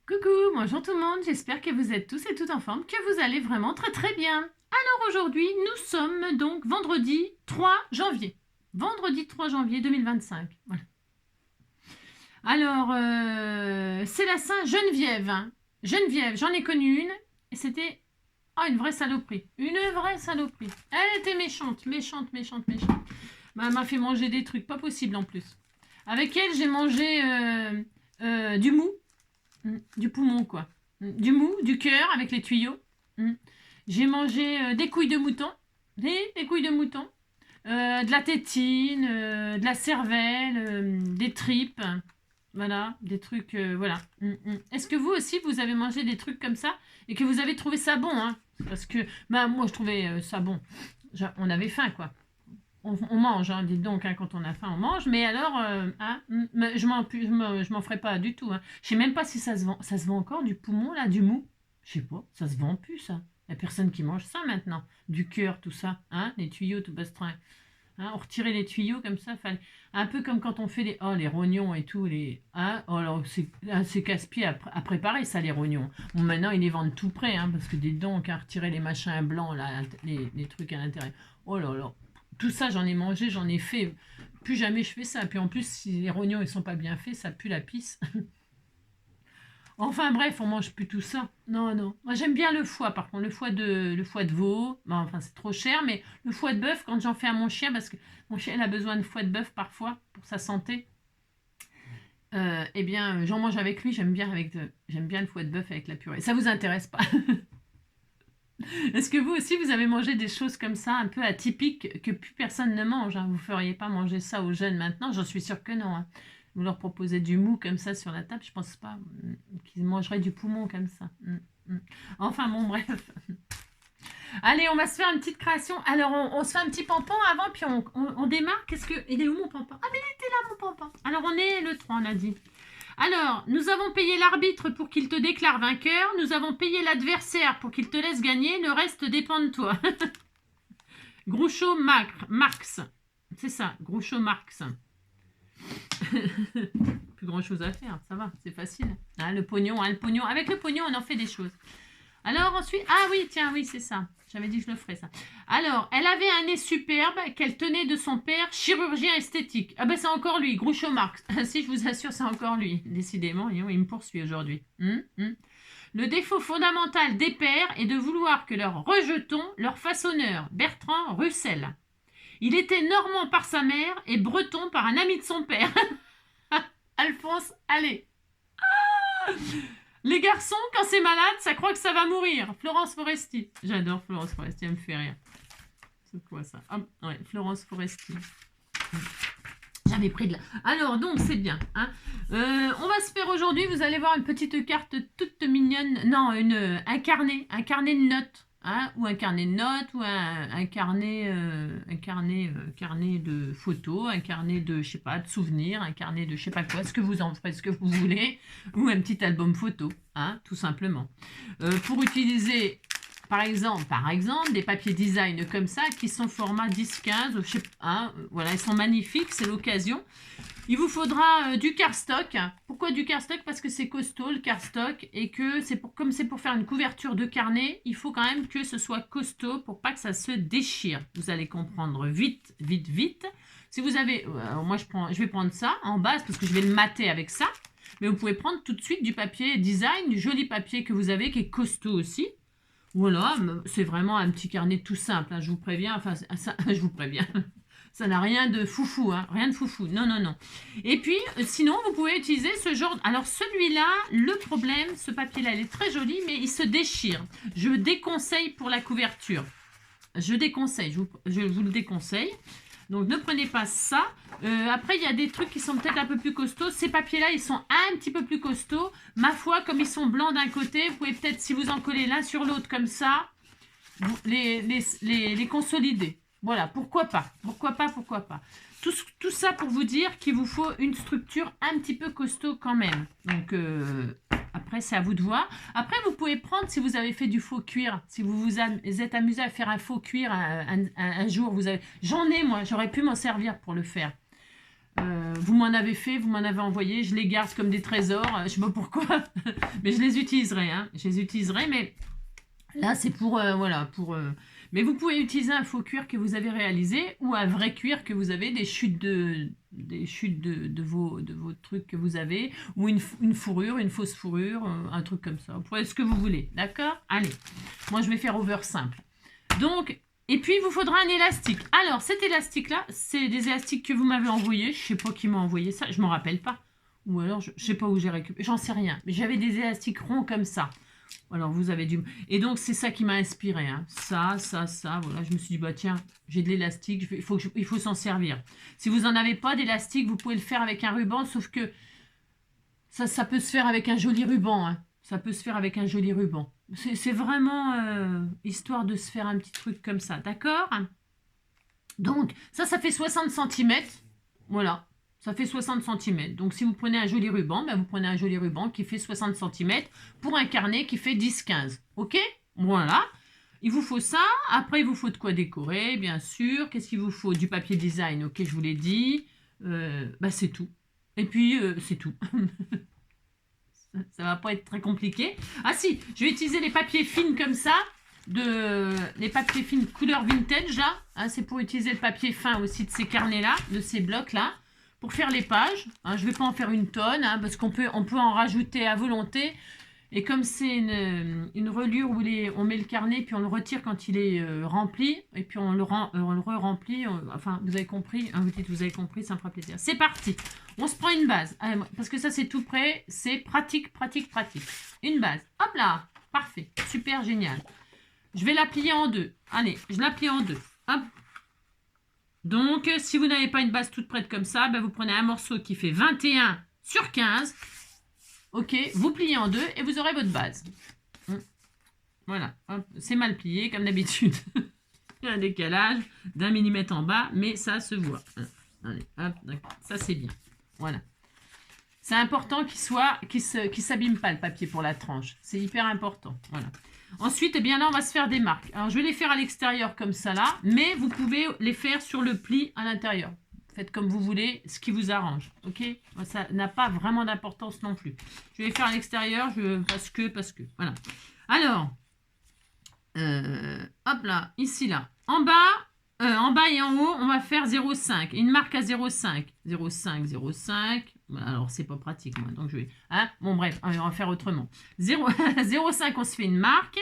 Coucou, bonjour tout le monde, j'espère que vous êtes tous et toutes en forme, que vous allez vraiment très très bien. Alors aujourd'hui, nous sommes donc vendredi 3 janvier. Vendredi 3 janvier 2025. Voilà. Alors, c'est la Saint-Geneviève. Hein. Geneviève, j'en ai connu une, et c'était une vraie saloperie. Une vraie saloperie. Elle était méchante, méchante, méchante, méchante. Bah, elle m'a fait manger des trucs pas possibles en plus. Avec elle, j'ai mangé du mou. Du poumon, quoi. Du mou, du cœur avec les tuyaux. J'ai mangé des couilles de mouton. Des couilles de mouton. De la tétine, de la cervelle, des tripes. Voilà, des trucs, voilà. Est-ce que vous aussi, vous avez mangé des trucs comme ça et que vous avez trouvé ça bon, hein? Parce que, bah, moi, je trouvais ça bon. On avait faim, quoi. On mange, hein, dites donc, hein, quand on a faim, on mange. Mais alors, je m'en ferai pas du tout. Hein. Je sais même pas si ça se vend. Ça se vend encore du poumon, là, du mou. Je sais pas, ça se vend plus, ça. Il n'y a personne qui mange ça maintenant. Du cœur, tout ça. Hein, les tuyaux, tout bastrin. Hein, on retirait les tuyaux comme ça. Un peu comme quand on fait les rognons et tout. Oh, alors, c'est casse-pied à préparer, ça, les rognons. Bon, maintenant, ils les vendent tout prêt. Hein, parce que des donc, à retirer les machins blancs, là, les trucs à l'intérieur. Oh là là. Tout ça, j'en ai mangé, j'en ai fait. Plus jamais je fais ça. Puis en plus, si les rognons ils sont pas bien faits, ça pue la pisse. Enfin bref, on mange plus tout ça. Non, non. Moi j'aime bien le foie, par contre, le foie de veau. Bon, enfin c'est trop cher, mais le foie de bœuf, quand j'en fais à mon chien, parce que mon chien il a besoin de foie de bœuf parfois pour sa santé. Eh bien, j'en mange avec lui. J'aime bien le foie de bœuf avec la purée. Ça vous intéresse pas? Est-ce que vous aussi, vous avez mangé des choses comme ça, un peu atypiques, que plus personne ne mange, hein? Vous ne feriez pas manger ça aux jeunes maintenant? J'en suis sûre que non. Hein. Vous leur proposez du mou comme ça sur la table, je pense pas qu'ils mangeraient du poumon comme ça. Enfin bon, bref. Allez, on va se faire une petite création. Alors, on se fait un petit pampan avant, puis on démarre. Il est où mon pampan? Ah, mais il était là, mon pampan. Alors, on est le 3, on a dit. Alors, nous avons payé l'arbitre pour qu'il te déclare vainqueur. Nous avons payé l'adversaire pour qu'il te laisse gagner. Le reste dépend de toi. Groucho Marx. C'est ça, Groucho Marx. Plus grand chose à faire, ça va, c'est facile. Ah, le pognon. Avec le pognon, on en fait des choses. Alors ensuite, ah oui, tiens, oui, c'est ça. J'avais dit que je le ferais, ça. Alors, elle avait un nez superbe qu'elle tenait de son père, chirurgien esthétique. Ah ben, c'est encore lui, Groucho Marx. Si, je vous assure, c'est encore lui. Décidément, il me poursuit aujourd'hui. Le défaut fondamental des pères est de vouloir que leur rejeton, leur façonneur, Bertrand Russell. Il était normand par sa mère et breton par un ami de son père. Alphonse, allez. Les garçons, quand c'est malade, ça croit que ça va mourir. Florence Foresti. J'adore Florence Foresti, elle me fait rire. C'est quoi ça? Ah, ouais, Florence Foresti. J'avais pris de la... Alors, donc, c'est bien. Hein. On va se faire aujourd'hui, vous allez voir une petite carte toute mignonne. Non, un carnet de notes. Hein, ou un carnet de notes, ou un carnet de photos, un carnet de, je sais pas, de souvenirs, un carnet de je sais pas quoi, ce que vous en faites, ce que vous voulez, ou un petit album photo, hein, tout simplement. Pour utiliser, par exemple, des papiers design comme ça, qui sont format 10-15, je sais pas, hein, voilà, ils sont magnifiques, c'est l'occasion. Il vous faudra du cardstock. Pourquoi du cardstock? Parce que c'est costaud le cardstock et que comme c'est pour faire une couverture de carnet, il faut quand même que ce soit costaud pour pas que ça se déchire. Vous allez comprendre vite. Si vous avez, moi je vais prendre ça en base parce que je vais le mater avec ça. Mais vous pouvez prendre tout de suite du papier design, du joli papier que vous avez qui est costaud aussi. Voilà, c'est vraiment un petit carnet tout simple. Hein, je vous préviens. Enfin, ça, je vous préviens. Ça n'a rien de foufou, hein, rien de foufou. Non, non, non. Et puis, sinon, vous pouvez utiliser ce genre... Alors, celui-là, le problème, ce papier-là, il est très joli, mais il se déchire. Je déconseille pour la couverture. Je vous le déconseille. Donc, ne prenez pas ça. Après, il y a des trucs qui sont peut-être un peu plus costauds. Ces papiers-là, ils sont un petit peu plus costauds. Ma foi, comme ils sont blancs d'un côté, vous pouvez peut-être, si vous en collez l'un sur l'autre comme ça, les consolider. Voilà, pourquoi pas. Tout ça pour vous dire qu'il vous faut une structure un petit peu costaud quand même. Donc, après, c'est à vous de voir. Après, vous pouvez prendre, si vous avez fait du faux cuir, si vous vous êtes amusé à faire un faux cuir un jour, j'en ai, moi, j'aurais pu m'en servir pour le faire. Vous m'en avez fait, vous m'en avez envoyé, je les garde comme des trésors, je sais pas pourquoi, mais je les utiliserai, hein. Je les utiliserai, mais là c'est pour, voilà, pour... Mais vous pouvez utiliser un faux cuir que vous avez réalisé ou un vrai cuir que vous avez, des chutes de vos trucs que vous avez, ou une fourrure, une fausse fourrure, un truc comme ça. Vous pouvez ce que vous voulez, d'accord? Allez, moi je vais faire over simple. Donc, et puis il vous faudra un élastique. Alors, cet élastique-là, c'est des élastiques que vous m'avez envoyés. Je sais pas qui m'a envoyé ça, je m'en rappelle pas. Ou alors, je sais pas où j'ai récupéré, j'en sais rien. Mais j'avais des élastiques ronds comme ça. Alors, vous avez dû... Et donc, c'est ça qui m'a inspiré. Hein. Ça, voilà. Je me suis dit, bah tiens, j'ai de l'élastique, il faut s'en servir. Si vous n'en avez pas d'élastique, vous pouvez le faire avec un ruban, sauf que ça peut se faire avec un joli ruban. Hein. Ça peut se faire avec un joli ruban. C'est vraiment histoire de se faire un petit truc comme ça, d'accord? Donc, ça fait 60 cm. Voilà. Ça fait 60 cm. Donc, si vous prenez un joli ruban, ben, vous prenez un joli ruban qui fait 60 cm pour un carnet qui fait 10-15. OK? Voilà. Il vous faut ça. Après, il vous faut de quoi décorer, bien sûr. Qu'est-ce qu'il vous faut? Du papier design. OK, je vous l'ai dit. Ben, c'est tout. Et puis, c'est tout. Ça va pas être très compliqué. Ah si, je vais utiliser les papiers fines comme ça. Les papiers fines couleur vintage, là. Hein, c'est pour utiliser le papier fin aussi de ces carnets-là, de ces blocs-là. Pour faire les pages, hein, je ne vais pas en faire une tonne, hein, parce qu'on peut en rajouter à volonté. Et comme c'est une reliure où on met le carnet, puis on le retire quand il est rempli, et puis on le re-remplit, enfin, vous avez compris, hein, vous dites vous avez compris, ça me fera plaisir. C'est parti, on se prend une base, allez, parce que ça c'est tout prêt, c'est pratique, pratique, pratique. Une base, hop là, parfait, super génial. Je vais la plier en deux, allez, je la plie en deux, hop. Donc, si vous n'avez pas une base toute prête comme ça, ben vous prenez un morceau qui fait 21 sur 15. Ok, vous pliez en deux et vous aurez votre base. Voilà, c'est mal plié comme d'habitude. Il y a un décalage d'1 millimètre en bas, mais ça se voit. Allez, hop, ça c'est bien. Voilà. C'est important qu'il s'abîme pas le papier pour la tranche. C'est hyper important. Voilà. Ensuite, eh bien là, on va se faire des marques. Alors, je vais les faire à l'extérieur comme ça là, mais vous pouvez les faire sur le pli à l'intérieur. Faites comme vous voulez, ce qui vous arrange. Ok? Ça n'a pas vraiment d'importance non plus. Je vais les faire à l'extérieur parce que. Voilà. Alors, hop là, ici là. En bas et en haut, on va faire 0,5. Une marque à 0,5. 0,5, 0,5. Alors, c'est pas pratique, moi. Donc, je vais... Hein? Bon, bref, on va faire autrement. 0,5, on se fait une marque.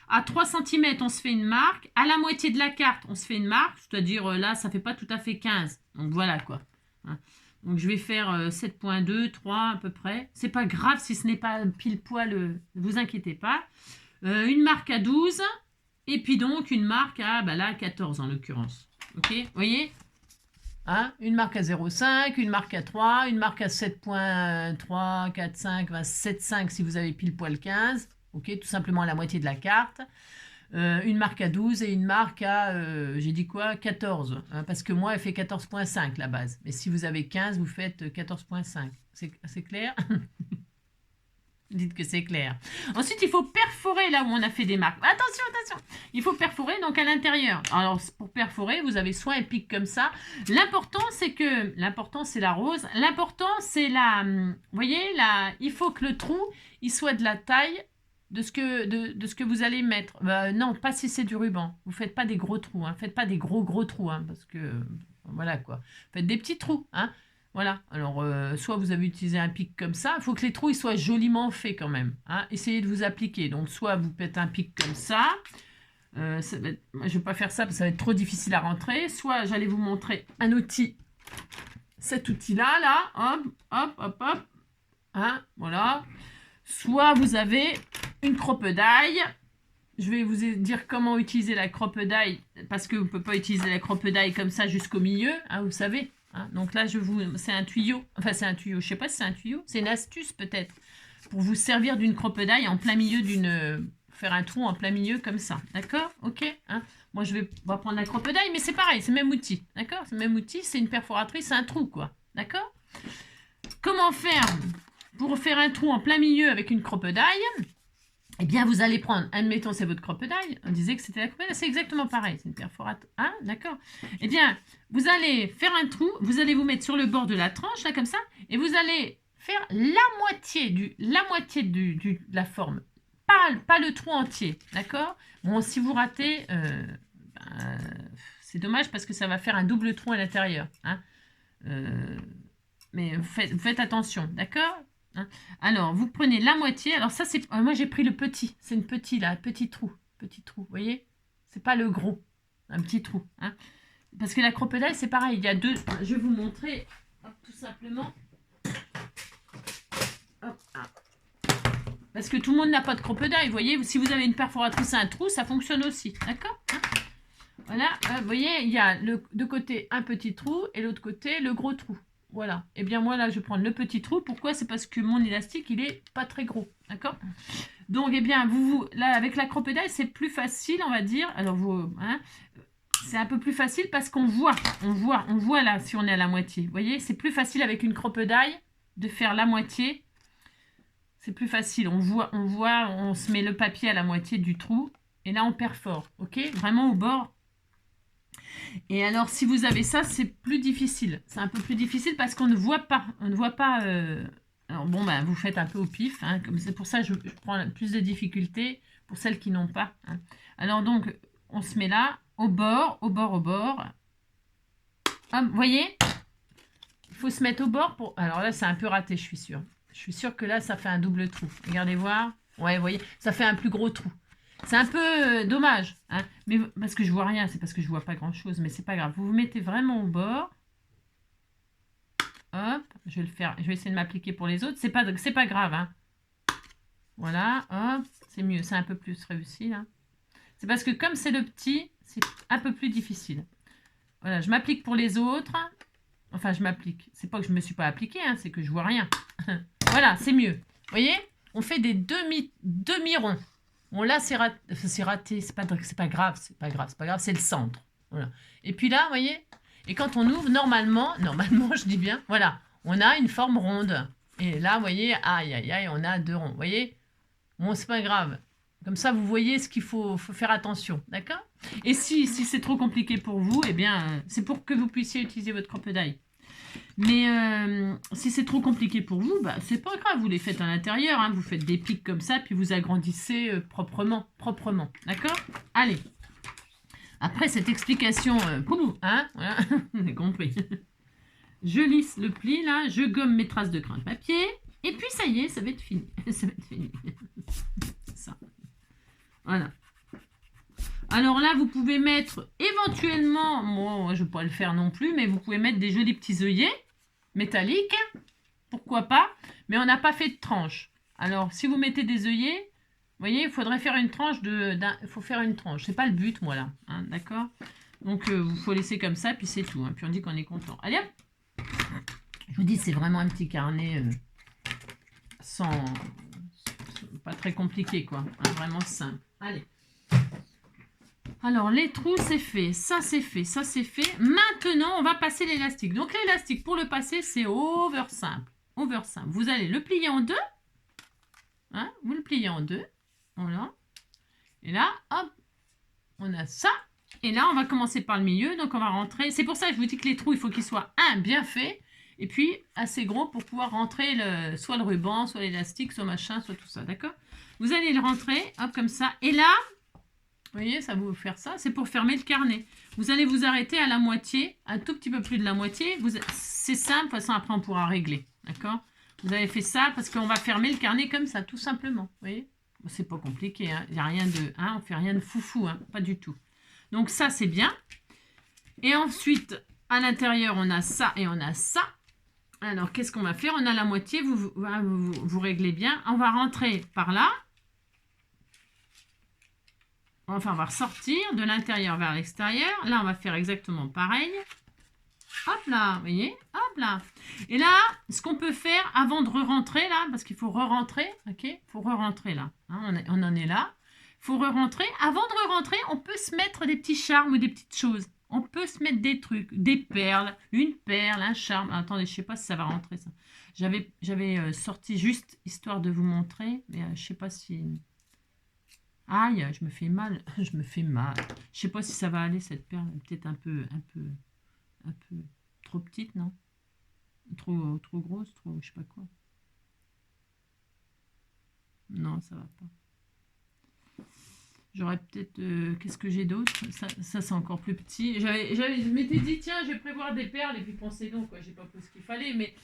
À 3 cm, on se fait une marque. À la moitié de la carte, on se fait une marque. C'est-à-dire, là, ça fait pas tout à fait 15. Donc, voilà, quoi. Hein? Donc, je vais faire 7,2, 3 à peu près. C'est pas grave si ce n'est pas pile poil. Ne vous inquiétez pas. Une marque à 12. Et puis, donc, une marque à, là, 14 en l'occurrence. OK? Vous voyez? Hein? Une marque à 0,5, une marque à 3, une marque à 7,3, 4, 5, 7,5 si vous avez pile poil 15. Ok, tout simplement à la moitié de la carte. Une marque à 12 et une marque à, j'ai dit quoi, 14. Hein, parce que moi, elle fait 14,5 la base. Mais si vous avez 15, vous faites 14,5. C'est clair? Dites que c'est clair. Ensuite, il faut perforer là où on a fait des marques. Attention, attention. Il faut perforer donc à l'intérieur. Alors, pour perforer, vous avez soit un pic comme ça. L'important, c'est la rose. L'important, c'est vous voyez, il faut que le trou, il soit de la taille de ce que vous allez mettre. Non, pas si c'est du ruban. Vous faites pas des gros trous. Hein. Faites pas des gros trous. Hein, parce que, voilà quoi. Faites des petits trous. Hein. Voilà, alors soit vous avez utilisé un pic comme ça, il faut que les trous ils soient joliment faits quand même. Hein. Essayez de vous appliquer. Donc soit vous faites un pic comme ça, je ne vais pas faire ça parce que ça va être trop difficile à rentrer, soit j'allais vous montrer un outil, cet outil-là, là, hop, hop, hop, hein, voilà. Soit vous avez une crocodile. Je vais vous dire comment utiliser la crocodile parce que vous ne pouvez pas utiliser la crocodile comme ça jusqu'au milieu, hein, vous savez. Hein, donc là, c'est un tuyau. Enfin, c'est un tuyau. Je ne sais pas si c'est un tuyau. C'est une astuce peut-être pour vous servir d'une crocodile en plein milieu faire un trou en plein milieu comme ça. D'accord? Ok. Hein, moi, on va prendre la crocodile, mais c'est pareil. C'est le même outil. D'accord? C'est le même outil. C'est une perforatrice. C'est un trou, quoi. D'accord? Comment faire pour faire un trou en plein milieu avec une crocodile? eh bien, vous allez prendre, admettons, c'est votre crocodile. On disait que c'était la crocodile. C'est exactement pareil. C'est une perforatrice. Ah, d'accord. Eh bien, vous allez faire un trou. Vous allez vous mettre sur le bord de la tranche, là, comme ça. Et vous allez faire la moitié de la forme. Pas le trou entier. D'accord. Bon, si vous ratez, c'est dommage parce que ça va faire un double trou à l'intérieur. Hein. Mais faites attention. D'accord. Hein. Alors, vous prenez la moitié. Alors ça, c'est... moi, j'ai pris le petit. C'est une petite, là. Petit trou. Petit trou, vous voyez. C'est pas le gros. Un petit trou. Hein. Parce que la crocodile, c'est pareil. Il y a deux... Je vais vous montrer, hop, tout simplement. Hop, parce que tout le monde n'a pas de crocodile. Vous voyez, si vous avez une perforatrice à un trou, ça fonctionne aussi. D'accord. Hein. Voilà. Vous voyez, il y a de côté un petit trou et l'autre côté, le gros trou. Voilà. Et bien moi là, je vais prendre le petit trou. Pourquoi? C'est parce que mon élastique, il est pas très gros. D'accord? Donc, eh bien, là, avec la crocodile, c'est plus facile, on va dire. Alors, hein, c'est un peu plus facile parce qu'on voit là, si on est à la moitié. Vous voyez, c'est plus facile avec une crocodile de faire la moitié. C'est plus facile. On se met le papier à la moitié du trou. Et là, on perfore. Ok? Vraiment au bord. Et alors, si vous avez ça, c'est plus difficile. C'est un peu plus difficile parce qu'on ne voit pas. On ne voit pas... Alors bon, ben, vous faites un peu au pif. Hein, c'est pour ça que je prends plus de difficultés pour celles qui n'ont pas. Hein. Alors donc, on se met là, au bord. Hop, vous voyez? Il faut se mettre au bord pour... Alors là, c'est un peu raté, je suis sûre. Je suis sûre que là, ça fait un double trou. Regardez voir. Ouais, vous voyez, ça fait un plus gros trou. C'est un peu dommage, hein, mais parce que je vois rien, c'est parce que je vois pas grand chose, mais c'est pas grave. Vous vous mettez vraiment au bord. Hop, je vais le faire. Je vais essayer de m'appliquer pour les autres. C'est pas grave, hein. Voilà, hop, c'est mieux, c'est un peu plus réussi là. C'est parce que comme c'est le petit, c'est un peu plus difficile. Voilà, je m'applique pour les autres. Enfin, je m'applique. C'est pas que je me suis pas appliquée, hein, c'est que je vois rien. Voilà, c'est mieux. Vous voyez, on fait des demi-ronds. Bon, là, c'est raté. C'est pas grave. C'est le centre. Voilà. Et puis là, vous voyez, et quand on ouvre, normalement, je dis bien, voilà, on a une forme ronde. Et là, vous voyez, aïe, aïe, aïe, on a 2 ronds. Vous voyez, bon, c'est pas grave. Comme ça, vous voyez ce qu'il faut faire attention. D'accord? Et si c'est trop compliqué pour vous, eh bien, c'est pour que vous puissiez utiliser votre crocodile. Mais si c'est trop compliqué pour vous, bah, c'est pas grave, vous les faites à l'intérieur, hein, vous faites des pics comme ça, puis vous agrandissez proprement. D'accord? Allez. Après cette explication, hein, voilà, vous avez compris. Je lisse le pli, là, je gomme mes traces de crin de papier, et puis ça y est, ça va être fini. Ça va être fini. Ça. Voilà. Alors là, vous pouvez mettre éventuellement, moi je ne vais pas le faire non plus, mais vous pouvez mettre des jolis petits œillets métalliques, pourquoi pas, mais on n'a pas fait de tranche. Alors, si vous mettez des œillets, vous voyez, il faudrait faire une tranche il faut faire une tranche. C'est pas le but, moi, là, hein, d'accord? Donc, il faut laisser comme ça, puis c'est tout. Hein, puis on dit qu'on est content. Allez, hop. Je vous dis, c'est vraiment un petit carnet pas très compliqué, quoi. Hein, vraiment simple. Allez. Alors, les trous, c'est fait. Ça, c'est fait. Ça, c'est fait. Maintenant, on va passer l'élastique. Donc, l'élastique, pour le passer, c'est over simple. Over simple. Vous allez le plier en deux. Hein, vous le pliez en deux. Voilà. Et là, hop, on a ça. Et là, on va commencer par le milieu. Donc, on va rentrer. C'est pour ça que je vous dis que les trous, il faut qu'ils soient, bien faits. Et puis, assez gros pour pouvoir rentrer soit le ruban, soit l'élastique, soit machin, soit tout ça. D'accord? Vous allez le rentrer, hop, comme ça. Et là... Vous voyez, ça va vous faire ça. C'est pour fermer le carnet. Vous allez vous arrêter à la moitié, un tout petit peu plus de la moitié. C'est simple, de toute façon, après, on pourra régler. D'accord? Vous avez fait ça parce qu'on va fermer le carnet comme ça, tout simplement. Vous voyez? C'est pas compliqué. Hein. Il y a rien de... Hein, on fait rien de foufou. Hein, pas du tout. Donc, ça, c'est bien. Et ensuite, à l'intérieur, on a ça et on a ça. Alors, qu'est-ce qu'on va faire? On a la moitié. Vous réglez bien. On va rentrer par là. Enfin, on va ressortir de l'intérieur vers l'extérieur. Là, on va faire exactement pareil. Hop là, vous voyez? Hop là. Et là, ce qu'on peut faire avant de re-rentrer là, parce qu'il faut re-rentrer, ok? Il faut re-rentrer là. Hein, on en est là. Il faut re-rentrer. Avant de re-rentrer, on peut se mettre des petits charmes ou des petites choses. On peut se mettre des trucs, des perles, une perle, un charme. Attendez, je ne sais pas si ça va rentrer ça. J'avais sorti juste histoire de vous montrer, mais je ne sais pas si... Aïe, je me fais mal. Je me fais mal. Je sais pas si ça va aller, cette perle. Peut-être un peu trop petite, non? Trop grosse, trop, je sais pas quoi. Non, ça va pas. J'aurais peut-être... qu'est-ce que j'ai d'autre? Ça c'est encore plus petit. Je m'étais dit, tiens, je vais prévoir des perles, et puis pensez donc, quoi, j'ai pas pris ce qu'il fallait, mais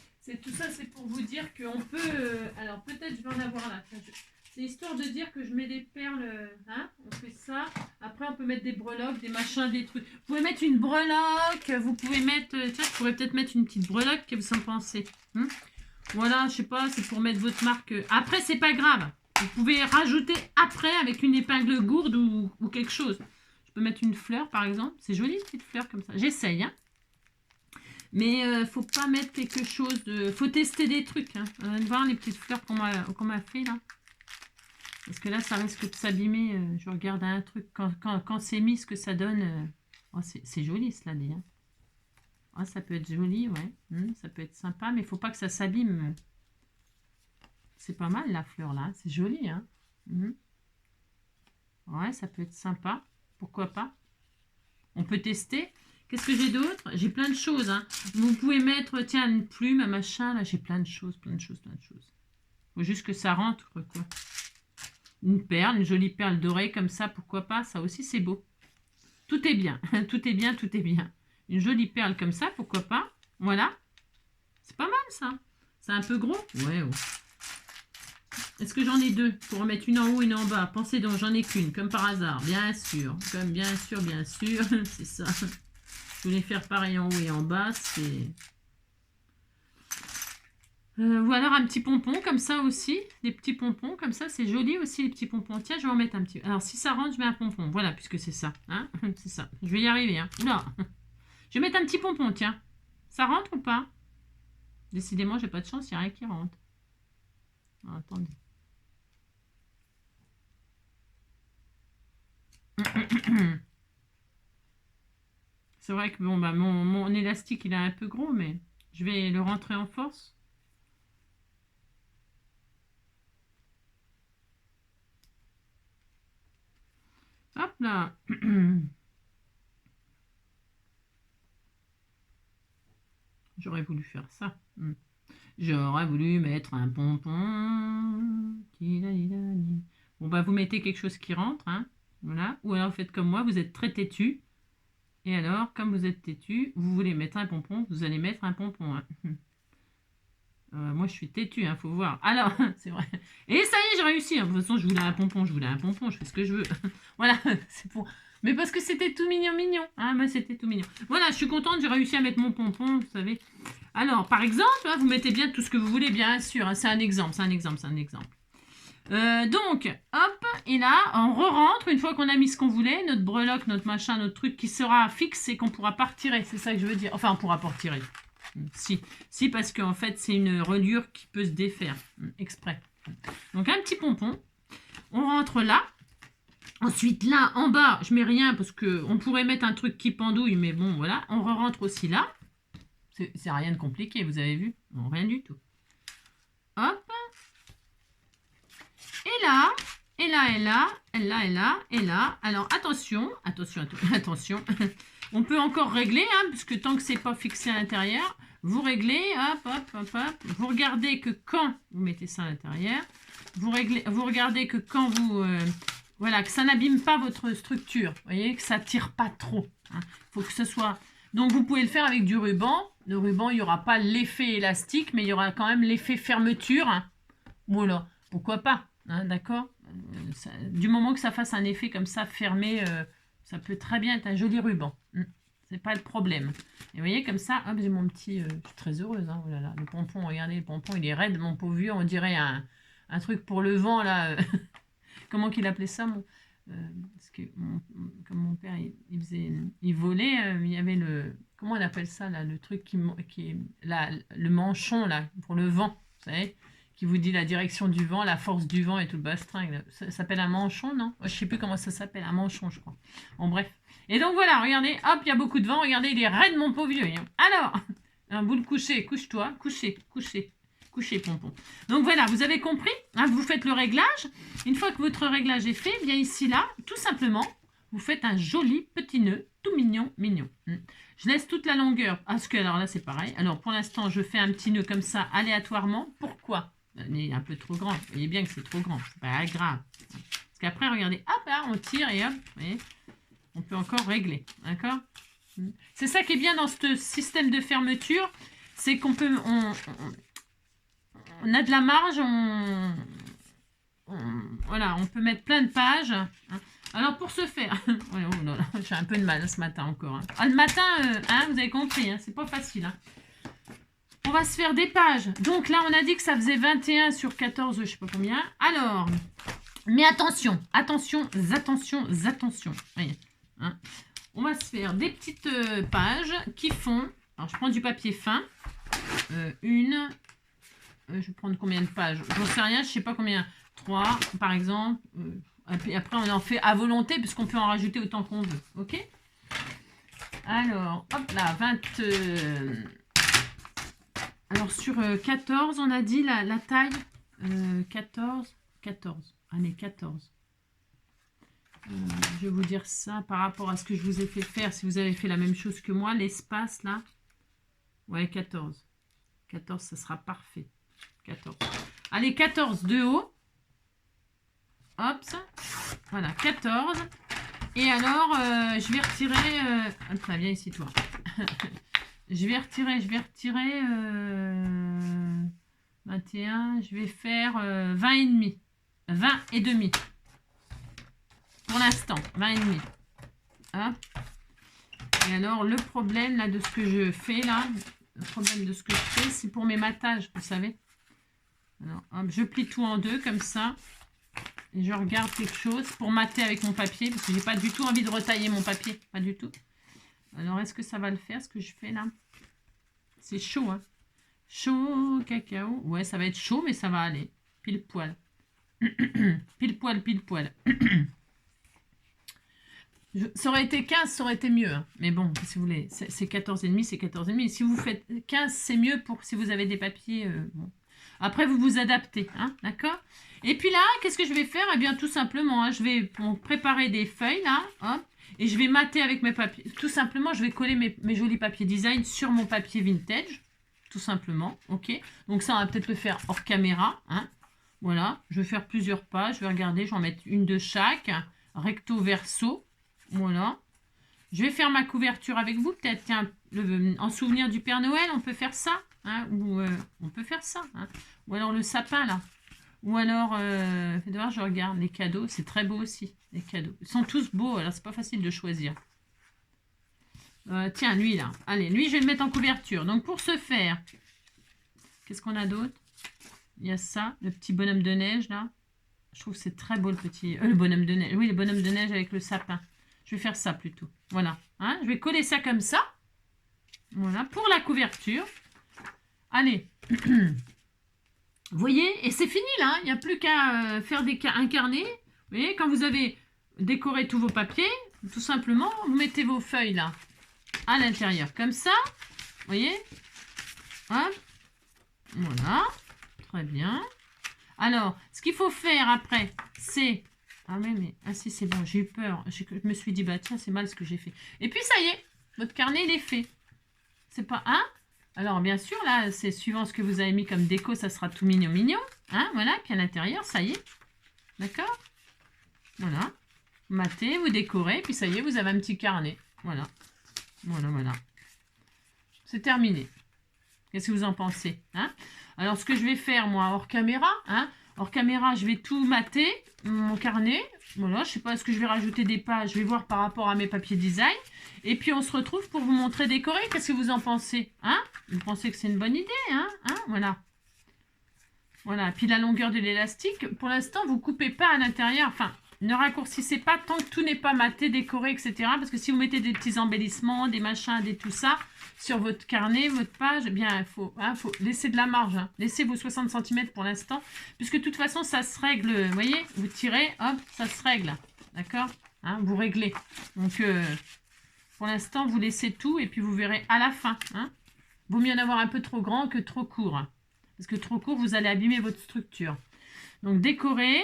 tout ça, c'est pour vous dire qu'on peut... alors, peut-être je vais en avoir là. C'est histoire de dire que je mets des perles, hein, on fait ça. Après, on peut mettre des breloques, des machins, des trucs. Vous pouvez mettre une breloque, vous pouvez mettre... tiens, je pourrais peut-être mettre une petite breloque, que vous en pensez, hein? Voilà, je sais pas, c'est pour mettre votre marque. Après, c'est pas grave. Vous pouvez rajouter après avec une épingle gourde ou quelque chose. Je peux mettre une fleur, par exemple. C'est joli, une petite fleur comme ça. J'essaye, hein. Mais faut pas mettre quelque chose de... Faut tester des trucs, hein. Voir les petites fleurs qu'on m'a fait, là. Parce que là, ça risque de s'abîmer. Je regarde un truc. Quand c'est mis, ce que ça donne... Oh, c'est joli, cela dit, hein. Oh, ça peut être joli, ouais. Ça peut être sympa, mais il faut pas que ça s'abîme. C'est pas mal, la fleur, là. C'est joli, hein. Ouais, ça peut être sympa. Pourquoi pas? On peut tester. Qu'est-ce que j'ai d'autre? J'ai plein de choses, hein. Vous pouvez mettre, tiens, une plume, un machin. Là, j'ai plein de choses, plein de choses, plein de choses. Faut juste que ça rentre, quoi. Une perle, une jolie perle dorée, comme ça, pourquoi pas? Ça aussi, c'est beau. Tout est bien. Tout est bien, tout est bien. Une jolie perle comme ça, pourquoi pas? Voilà. C'est pas mal, ça. C'est un peu gros. Ouais, ouais. Est-ce que j'en ai deux pour en mettre une en haut et une en bas? Pensez donc, j'en ai qu'une, comme par hasard, bien sûr. Comme bien sûr, c'est ça. Je voulais faire pareil en haut et en bas, c'est... ou alors un petit pompon comme ça aussi. Des petits pompons comme ça, c'est joli aussi les petits pompons. Tiens, je vais en mettre un petit. Alors si ça rentre, je mets un pompon. Voilà, puisque c'est ça. Hein, c'est ça. Je vais y arriver. Hein. Oula. Je vais mettre un petit pompon, tiens. Ça rentre ou pas? Décidément, j'ai pas de chance, il n'y a rien qui rentre. Alors, attendez. C'est vrai que bon, bah, mon élastique, il est un peu gros, mais je vais le rentrer en force. Hop là. J'aurais voulu faire ça. J'aurais voulu mettre un pompon. Bon, bah, vous mettez quelque chose qui rentre, hein. Voilà. Ou alors, vous faites comme moi, vous êtes très têtu. Et alors, comme vous êtes têtu, vous voulez mettre un pompon, vous allez mettre un pompon. Hein. Moi, je suis têtu, hein, faut voir. Alors, c'est vrai. Et ça y est, j'ai réussi. Hein. De toute façon, je voulais un pompon, je fais ce que je veux. Voilà, c'est pour... Mais parce que c'était tout mignon, mignon. Hein, moi, c'était tout mignon. Voilà, je suis contente, j'ai réussi à mettre mon pompon, vous savez. Alors, par exemple, hein, vous mettez bien tout ce que vous voulez, bien sûr. Hein, c'est un exemple, c'est un exemple, c'est un exemple. Donc, hop, et là, on re-rentre, une fois qu'on a mis ce qu'on voulait, notre breloque, notre machin, notre truc qui sera fixe et qu'on pourra pas retirer, c'est ça que je veux dire. Enfin, on pourra pas retirer. Si, parce qu'en fait, c'est une reliure qui peut se défaire, exprès. Donc, un petit pompon, on rentre là. Ensuite, là, en bas, je mets rien parce qu'on pourrait mettre un truc qui pendouille, mais bon, voilà. On rentre aussi là. C'est rien de compliqué, vous avez vu? Non, rien du tout. Hop. Et là, et là, et là, et là, et là, et là. Alors, attention. On peut encore régler, hein, puisque tant que c'est pas fixé à l'intérieur, vous réglez, hop. Vous regardez que quand vous mettez ça à l'intérieur, vous regardez que quand vous... voilà, que ça n'abîme pas votre structure. Vous voyez, que ça tire pas trop. Il faut que ce soit... Donc, vous pouvez le faire avec du ruban. Le ruban, il n'y aura pas l'effet élastique, mais il y aura quand même l'effet fermeture. Hein. Voilà, pourquoi pas, hein, d'accord. Du moment que ça fasse un effet comme ça, fermé, ça peut très bien être un joli ruban. C'est pas le problème. Et vous voyez, comme ça, hop, j'ai mon petit... je suis très heureuse. Hein, oh là là, le pompon, regardez, le pompon, il est raide, mon pauvre vieux. On dirait un truc pour le vent, là. Comment qu'il appelait ça, parce que comme mon père, il volait, il y avait le... Comment on appelle ça, là, le truc qui est le manchon, là, pour le vent, vous savez, qui vous dit la direction du vent, la force du vent et tout le bastringue. Ça s'appelle un manchon, non? Je ne sais plus comment ça s'appelle, un manchon, je crois. Bon, bref. Et donc, voilà, regardez, hop, il y a beaucoup de vent. Regardez, il est raide, mon pauvre vieux. Alors, un boule couché, couche-toi, couché. coucher, pompon. Donc voilà, vous avez compris, hein, vous faites le réglage. Une fois que votre réglage est fait, bien ici, là, tout simplement, vous faites un joli petit nœud, tout mignon, mignon. Je laisse toute la longueur, parce que alors là, c'est pareil. Alors pour l'instant, je fais un petit nœud comme ça, aléatoirement. Pourquoi? Il est un peu trop grand. Vous voyez bien que c'est trop grand, c'est pas grave. Parce qu'après, regardez, hop, là, on tire et hop, vous voyez, on peut encore régler, d'accord? C'est ça qui est bien dans ce système de fermeture, c'est qu'on peut, on a de la marge, voilà, on peut mettre plein de pages. Hein. Alors pour ce faire, j'ai un peu de mal ce matin encore. Hein. Ah, le matin, hein, vous avez compris, hein, c'est pas facile. Hein. On va se faire des pages. Donc là, on a dit que ça faisait 21 sur 14, je sais pas combien. Alors, mais attention, attention, attention, attention. Voyez, hein. On va se faire des petites pages qui font... Alors, je prends du papier fin. Je vais prendre combien de pages? J'en sais rien, je sais pas combien. 3, par exemple. Et après, on en fait à volonté, puisqu'on peut en rajouter autant qu'on veut. OK? Alors, hop là, 20... Alors, sur 14, on a dit la taille. 14. Allez, 14. Je vais vous dire ça par rapport à ce que je vous ai fait faire. Si vous avez fait la même chose que moi, l'espace là. Ouais, 14. 14, ça sera parfait. 14. Allez, 14 de haut. Hop, ça. Voilà, 14. Et alors, je vais retirer... Hop là, viens ici, toi. je vais retirer 21. Je vais faire 20 et demi. 20 et demi. Pour l'instant, 20 et demi. Hop. Et alors, le problème là de ce que je fais là, c'est pour mes mattages, vous savez. Alors, hop, je plie tout en deux comme ça. Et je regarde quelque chose pour mater avec mon papier, parce que j'ai pas du tout envie de retailler mon papier. Pas du tout. Alors, est-ce que ça va le faire, ce que je fais là? C'est chaud, hein. Chaud, cacao. Ouais, ça va être chaud, mais ça va aller. Pile poil. Pile poil, pile poil. Ça aurait été 15, ça aurait été mieux. Hein. Mais bon, si vous voulez, c'est 14,5, c'est 14,5. Si vous faites 15, c'est mieux pour si vous avez des papiers. Bon. Après, vous vous adaptez. Hein, d'accord? Et puis là, qu'est-ce que je vais faire? Eh bien, tout simplement, hein, je vais préparer des feuilles, là. Hop, et je vais mater avec mes papiers. Tout simplement, je vais coller mes jolis papiers design sur mon papier vintage. Tout simplement. OK? Donc ça, on va peut-être le faire hors caméra. Hein. Voilà. Je vais faire plusieurs pages. Je vais regarder. Je vais en mettre une de chaque. Recto, verso. Voilà. Je vais faire ma couverture avec vous, peut-être, tiens, en souvenir du Père Noël, on peut faire ça, hein, ou on peut faire ça, hein, ou alors le sapin, là, ou alors, faites voir, je regarde, les cadeaux, c'est très beau aussi, les cadeaux, ils sont tous beaux, alors c'est pas facile de choisir. Tiens, lui, là, allez, lui, je vais le mettre en couverture, donc pour ce faire, qu'est-ce qu'on a d'autre? Il y a ça, le petit bonhomme de neige, là, je trouve que c'est très beau, le bonhomme de neige, oui, le bonhomme de neige avec le sapin. Je vais faire ça plutôt. Voilà. Hein, je vais coller ça comme ça. Voilà. Pour la couverture. Allez. Vous voyez? Et c'est fini là. Il n'y a plus qu'à faire un carnet. Vous voyez? Quand vous avez décoré tous vos papiers, tout simplement, vous mettez vos feuilles là à l'intérieur. Comme ça. Vous voyez? Hop. Voilà. Très bien. Alors, ce qu'il faut faire après, c'est... Ah mais ah si, c'est bon, j'ai eu peur. Je me suis dit, bah tiens, c'est mal ce que j'ai fait. Et puis ça y est, votre carnet, il est fait. C'est pas un. Alors bien sûr, là, c'est suivant ce que vous avez mis comme déco, ça sera tout mignon, mignon. Hein, voilà, puis à l'intérieur, ça y est. D'accord? Voilà. Matez, vous décorez, puis ça y est, vous avez un petit carnet. Voilà. Voilà, voilà. C'est terminé. Qu'est-ce que vous en pensez? Hein? Alors, ce que je vais faire, moi, hors caméra, hein, hors caméra, je vais tout mater, mon carnet. Voilà, je sais pas, est-ce que je vais rajouter des pages? Je vais voir par rapport à mes papiers design. Et puis, on se retrouve pour vous montrer décorer. Qu'est-ce que vous en pensez? Hein? Vous pensez que c'est une bonne idée? Hein? Hein? Voilà. Voilà. Puis, la longueur de l'élastique, pour l'instant, vous coupez pas à l'intérieur. Enfin, ne raccourcissez pas tant que tout n'est pas maté, décoré, etc. Parce que si vous mettez des petits embellissements, des machins, des tout ça, sur votre carnet, votre page, eh bien, il faut laisser de la marge. Hein. Laissez vos 60 cm pour l'instant. Puisque de toute façon, ça se règle. Vous voyez, vous tirez, hop, ça se règle. D'accord? Hein, vous réglez. Donc, pour l'instant, vous laissez tout et puis vous verrez à la fin. Hein. Vaut mieux en avoir un peu trop grand que trop court. Hein. parce que trop court, vous allez abîmer votre structure. Donc, décorez.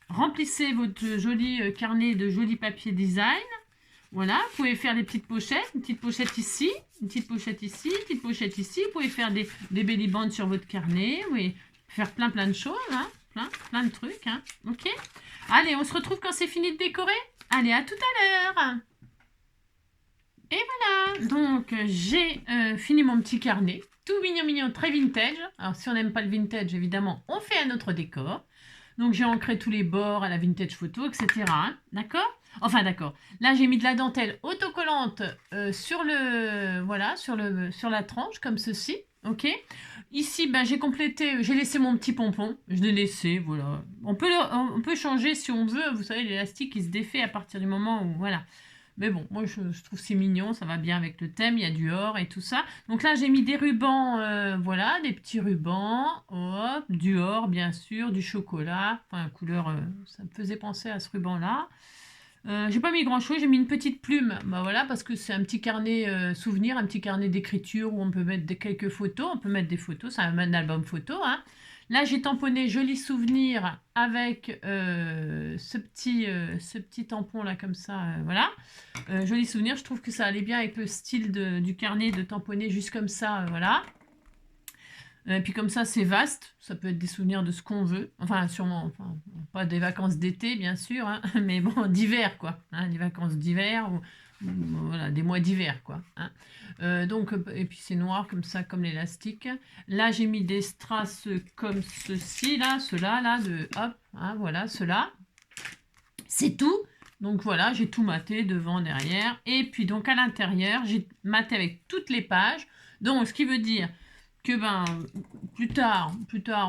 Remplissez votre joli carnet de joli papier design. Voilà, vous pouvez faire des petites pochettes, une petite pochette ici, une petite pochette ici, une petite pochette ici. Vous pouvez faire des belly bands sur votre carnet. Vous pouvez faire plein de choses, hein. Plein de trucs, hein. Ok. Allez, on se retrouve quand c'est fini de décorer. Allez, à tout à l'heure. Et voilà, donc j'ai fini mon petit carnet. Tout mignon, très vintage. Alors, si on n'aime pas le vintage, évidemment, on fait un autre décor. Donc, j'ai ancré tous les bords à la vintage photo, etc. Hein, d'accord? Enfin, d'accord. Là, j'ai mis de la dentelle autocollante sur la tranche, comme ceci. Ok? Ici, ben, j'ai complété, j'ai laissé mon petit pompon. Je l'ai laissé, voilà. On peut changer si on veut. Vous savez, l'élastique, il se défait à partir du moment où, voilà. Mais bon, moi je trouve c'est mignon, ça va bien avec le thème, il y a du or et tout ça. Donc là j'ai mis des rubans, voilà, des petits rubans, hop, du or bien sûr, du chocolat, enfin couleur, ça me faisait penser à ce ruban là. J'ai pas mis grand chose, j'ai mis une petite plume, bah voilà, parce que c'est un petit carnet souvenir, un petit carnet d'écriture où on peut mettre quelques photos, on peut mettre des photos, c'est un album photo, hein. Là, j'ai tamponné joli souvenir avec ce petit tampon là comme ça, voilà. Joli souvenir, je trouve que ça allait bien avec le style du carnet de tamponner juste comme ça, voilà. Et puis comme ça, c'est vaste, ça peut être des souvenirs de ce qu'on veut. Enfin, sûrement, enfin, pas des vacances d'été, bien sûr, hein, mais bon, d'hiver, quoi. Hein, des vacances d'hiver ou voilà, des mois d'hiver, quoi. Hein. Donc, et puis c'est noir comme ça, comme l'élastique. Là, j'ai mis des strass comme ceci, là, ceux-là, là, hop, hein, voilà, ceux-là. C'est tout. Donc voilà, j'ai tout maté devant, derrière. Et puis donc à l'intérieur, j'ai maté avec toutes les pages. Donc, ce qui veut dire que ben plus tard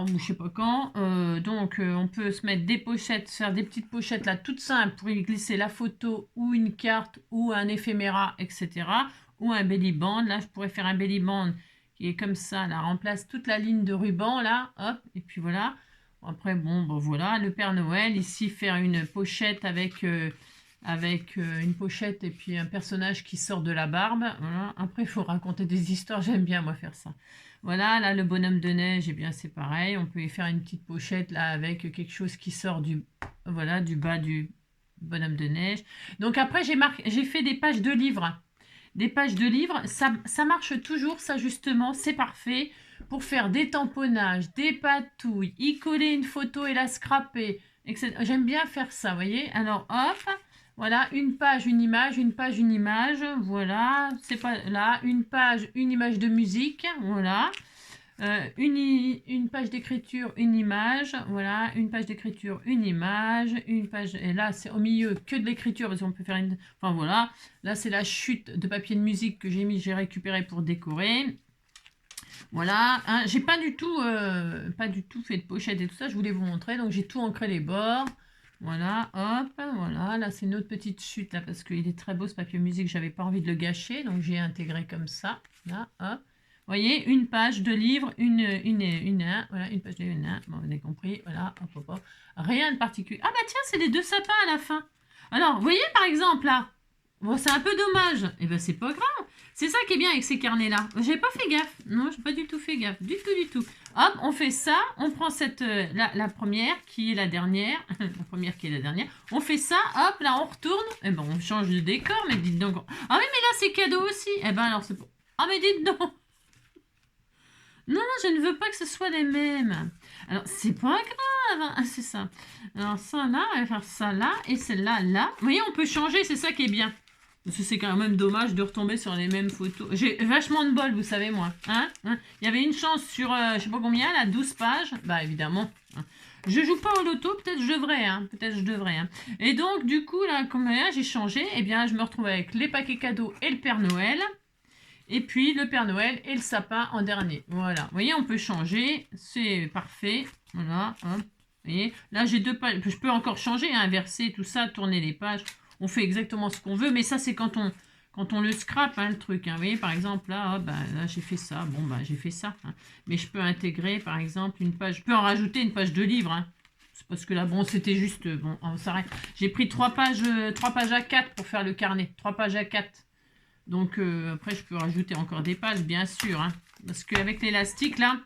ou je sais pas quand, on peut se mettre des pochettes, faire des petites pochettes là toutes simples pour y glisser la photo ou une carte ou un éphéméra, etc. Ou un belly band. Là, je pourrais faire un belly band qui est comme ça, là, remplace toute la ligne de ruban là, hop, et puis voilà. Après, bon, voilà, le Père Noël, ici, faire une pochette avec une pochette et puis un personnage qui sort de la barbe. Voilà. Après, il faut raconter des histoires, j'aime bien, moi, faire ça. Voilà, là, le bonhomme de neige, eh bien, c'est pareil. On peut y faire une petite pochette, là, avec quelque chose qui sort du bas du bonhomme de neige. Donc, après, j'ai fait des pages de livres. Des pages de livres, ça marche toujours, ça, justement, c'est parfait pour faire des tamponnages, des patouilles, y coller une photo et la scraper, etc. J'aime bien faire ça, vous voyez. Alors, hop, voilà, une page, une image, une page, une image, voilà, c'est pas là, une page, une image de musique, voilà, une page d'écriture, une image, voilà, une page d'écriture, une image, une page, et là c'est au milieu que de l'écriture, parce qu'on peut faire une, enfin voilà, là c'est la chute de papier de musique que j'ai récupéré pour décorer. Voilà, hein, j'ai pas du tout fait de pochette et tout ça, je voulais vous montrer, donc j'ai tout ancré les bords. Voilà, hop, voilà, là c'est une autre petite chute là parce qu'il est très beau ce papier musique, j'avais pas envie de le gâcher, donc j'ai intégré comme ça, là, hop. Vous voyez, une page de livre, voilà, une page de livre, bon, vous avez compris, voilà, hop. Rien de particulier. Ah bah tiens, c'est les deux sapins à la fin. Alors, vous voyez par exemple là, bon, c'est un peu dommage, et ben c'est pas grave. C'est ça qui est bien avec ces carnets-là. J'ai pas fait gaffe. Non, j'ai pas du tout fait gaffe. Du tout. Hop, on fait ça. On prend la première qui est la dernière. La première qui est la dernière. On fait ça. Hop, là, on retourne. Et ben, on change de décor. Mais dites donc. Ah oui, mais là, c'est cadeau aussi. Eh ben, alors, c'est pas... Ah, mais dites donc. Non, je ne veux pas que ce soit les mêmes. Alors, c'est pas grave. Hein. C'est ça. Alors, ça, là, on va faire ça, là. Et celle-là, là. Vous voyez, on peut changer. C'est ça qui est bien. Parce que c'est quand même dommage de retomber sur les mêmes photos. J'ai vachement de bol, vous savez, moi. Hein. Il y avait une chance sur, je sais pas combien, là, 12 pages. Bah, évidemment. Hein. Je joue pas au loto, peut-être je devrais. Hein. Peut-être je devrais. Hein. Et donc, du coup, là, comme là, j'ai changé. Eh bien, je me retrouve avec les paquets cadeaux et le Père Noël. Et puis, le Père Noël et le sapin en dernier. Voilà. Vous voyez, on peut changer. C'est parfait. Voilà. Hop. Vous voyez, là, j'ai 2 pages. Je peux encore changer, hein, inverser, tout ça, tourner les pages. On fait exactement ce qu'on veut, mais ça, c'est quand on le scrape, hein, le truc. Hein. Vous voyez, par exemple, là, hop, là j'ai fait ça. Bon, j'ai fait ça. Hein. Mais je peux intégrer, par exemple, une page. Je peux en rajouter une page de livre. Hein. C'est parce que là, bon, c'était juste... Bon, on s'arrête. J'ai pris 3 pages A4 pour faire le carnet. 3 pages A4. Donc, après, je peux rajouter encore des pages, bien sûr. Hein. Parce qu'avec l'élastique, là,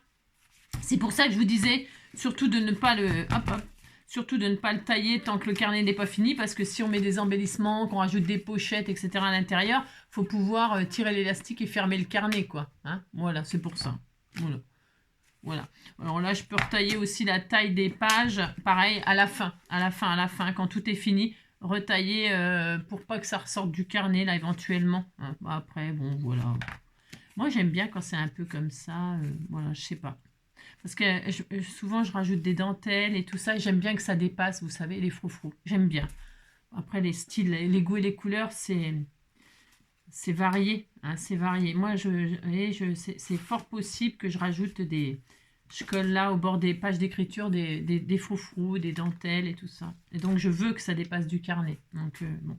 C'est pour ça que je vous disais, surtout de ne pas le... Hop, hop. Surtout de ne pas le tailler tant que le carnet n'est pas fini, parce que si on met des embellissements, qu'on rajoute des pochettes, etc. à l'intérieur, il faut pouvoir tirer l'élastique et fermer le carnet, quoi. Hein, voilà, c'est pour ça. Voilà. Voilà. Alors là, je peux retailler aussi la taille des pages, pareil, à la fin, quand tout est fini, retailler pour pas que ça ressorte du carnet, là, éventuellement. Hein, après, bon, voilà. Moi, j'aime bien quand c'est un peu comme ça, voilà, je sais pas. Parce que souvent, je rajoute des dentelles et tout ça, et j'aime bien que ça dépasse, vous savez, les froufrous. J'aime bien. Après, les styles, les goûts et les couleurs, c'est varié. Hein, c'est varié. Moi, c'est fort possible que je rajoute des... Je colle là, au bord des pages d'écriture, des froufrous, des dentelles et tout ça. Et donc, je veux que ça dépasse du carnet. Donc, bon.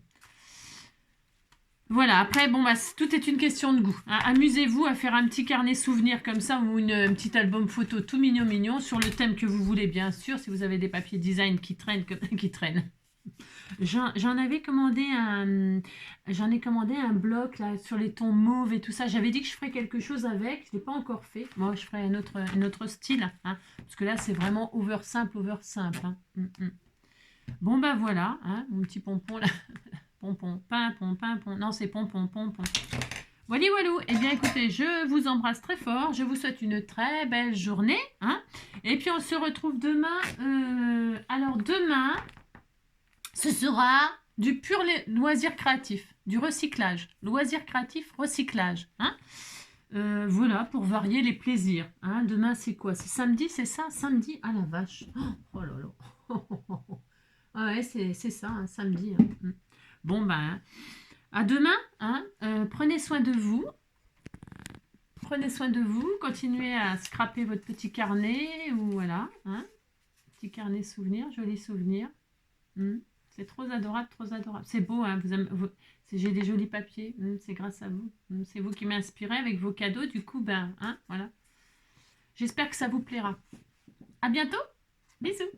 Voilà, après, bon, bah, tout est une question de goût. Hein. Amusez-vous à faire un petit carnet souvenir comme ça ou un petit album photo tout mignon sur le thème que vous voulez, bien sûr, si vous avez des papiers design qui traînent, qui traînent. J'en ai commandé un bloc là, sur les tons mauves et tout ça. J'avais dit que je ferais quelque chose avec, je ne l'ai pas encore fait. Moi, je ferai un autre style, hein, parce que là, c'est vraiment over simple. Hein. Bon, bah voilà, hein, mon petit pompon là. Pompon, pimpon. Non, c'est pompon. Voilà, walou. Eh bien, écoutez, je vous embrasse très fort. Je vous souhaite une très belle journée. Hein. Et puis, on se retrouve demain. Alors, demain, ce sera du pur loisir créatif, du recyclage. Loisir créatif, recyclage. Hein. Voilà, pour varier les plaisirs. Hein. Demain, c'est quoi? C'est samedi, c'est ça? Samedi? Ah la vache. Oh là là. Ah ouais, c'est ça, hein, samedi. Hein. Bon, ben, à demain. Hein. Prenez soin de vous. Continuez à scraper votre petit carnet. Ou voilà. Hein. Petit carnet souvenir, joli souvenir. C'est trop adorable. C'est beau, hein, j'ai des jolis papiers. C'est grâce à vous. C'est vous qui m'inspirez avec vos cadeaux. Du coup, ben, hein, voilà. J'espère que ça vous plaira. À bientôt. Bisous.